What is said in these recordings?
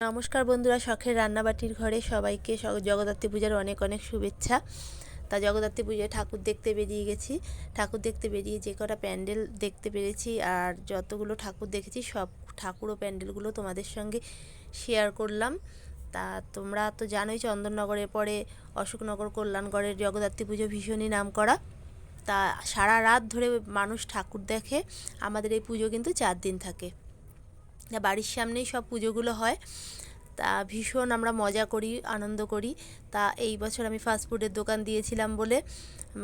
নমস্কার বন্ধুরা, শখের রান্নাবাটির ঘরে সবাইকে জগদ্ধাত্রী পূজার অনেক অনেক শুভেচ্ছা। তা জগদ্ধাত্রী পূজায় ঠাকুর দেখতে বেরিয়ে গেছি। ঠাকুর দেখতে বেরিয়ে যে কটা প্যান্ডেল দেখতে পেরেছি আর যতগুলো ঠাকুর দেখেছি সব ঠাকুর ও প্যান্ডেলগুলো তোমাদের সঙ্গে শেয়ার করলাম। তা তোমরা তো জানোই চন্দননগরের পরে অশোকনগর কল্যাণগড়ের জগদ্ধাত্রী পুজো ভীষণই নাম করা। তা সারা রাত ধরে মানুষ ঠাকুর দেখে। আমাদের এই পুজো কিন্তু 4 দিন থাকে। বাড়ির সামনেই সব পুজোগুলো হয়। তা ভীষণ আমরা মজা করি, আনন্দ করি। তা এই বছর আমি ফাস্টফুডের দোকান দিয়েছিলাম বলে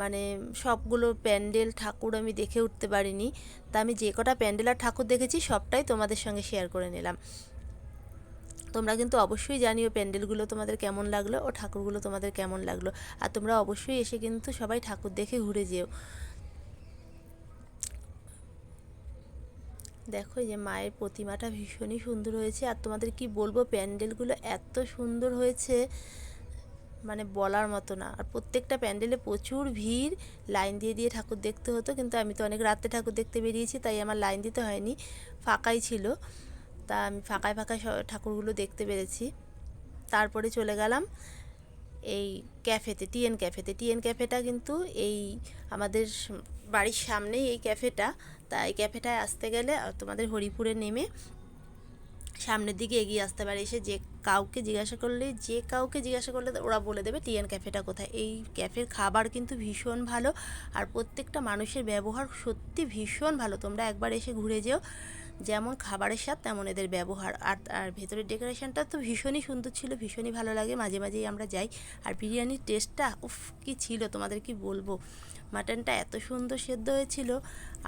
মানে সবগুলো প্যান্ডেল ঠাকুর আমি দেখে উঠতে পারিনি। তা আমি যে কটা প্যান্ডেল আর ঠাকুর দেখেছি সবটাই তোমাদের সঙ্গে শেয়ার করে নিলাম। তোমরা কিন্তু অবশ্যই জানিও প্যান্ডেলগুলো তোমাদের কেমন লাগলো ও ঠাকুরগুলো তোমাদের কেমন লাগলো। আর তোমরা অবশ্যই এসে কিন্তু সবাই ঠাকুর দেখে ঘুরে যেও। দেখো এই যে মায়ের প্রতিমাটা ভীষণই সুন্দর হয়েছে। আর তোমাদের কি বলবো, প্যান্ডেলগুলো এত সুন্দর হয়েছে মানে বলার মতো না। আর প্রত্যেকটা প্যান্ডেলে প্রচুর ভিড়, লাইন দিয়ে দিয়ে ঠাকুর দেখতে হতো। কিন্তু আমি তো অনেক রাতে ঠাকুর দেখতে বেরিয়েছি, তাই আমার লাইন দিতে হয়নি, ফাঁকাই ছিল। তা আমি ফাঁকায় ফাঁকায় ঠাকুরগুলো দেখতে পেরেছি। তারপরে চলে গেলাম এই ক্যাফেতে, টিএন ক্যাফেটা কিন্তু এই আমাদের বাড়ির সামনেই এই ক্যাফেটা। তা এই ক্যাফেটায় আসতে গেলে তোমাদের হরিপুরে নেমে সামনের দিকে এগিয়ে আসতে পারে। এসে যে কাউকে জিজ্ঞাসা করলে ওরা বলে দেবে টিএন ক্যাফেটা কোথায়। এই ক্যাফের খাবার কিন্তু ভীষণ ভালো আর প্রত্যেকটা মানুষের ব্যবহার সত্যি ভীষণ ভালো। তোমরা একবার এসে ঘুরে যেও। যেমন খাবারের স্বাদ তেমন এদের ব্যবহার। আর ভেতরের ডেকোরেশনটা তো ভীষণই সুন্দর ছিল, ভীষণই ভালো লাগে। মাঝে মাঝেই আমরা যাই। আর বিরিয়ানির টেস্টটা উফ কী ছিল, তোমাদের কি বলবো। মাটনটা এত সুন্দর সেদ্ধ হয়েছিল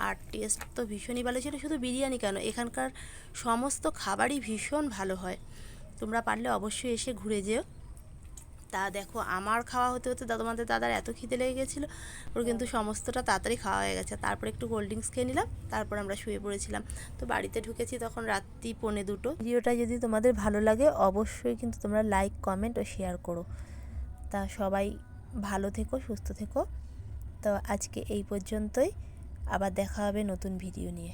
আর টেস্ট তো ভীষণই ভালো ছিল। শুধু বিরিয়ানি কেন, এখানকার সমস্ত খাবারই ভীষণ ভালো হয়। তোমরা পারলে অবশ্যই এসে ঘুরে যেও। তা দেখো আমার খাওয়া হতে হতে তোমাদের দাদার এত খিদে লেগে গেছিলো, ওর কিন্তু সমস্তটা তাড়াতাড়ি খাওয়া হয়ে গেছে। তারপর একটু কোল্ড ড্রিঙ্কস খেয়ে নিলাম, তারপর আমরা শুয়ে পড়েছিলাম। তো বাড়িতে ঢুকেছি তখন রাত্রি 1:45। ভিডিওটা যদি তোমাদের ভালো লাগে অবশ্যই কিন্তু তোমরা লাইক, কমেন্ট ও শেয়ার করো। তা সবাই ভালো থেকো, সুস্থ থেকো। তো আজকে এই পর্যন্তই, আবার দেখা হবে নতুন ভিডিও নিয়ে।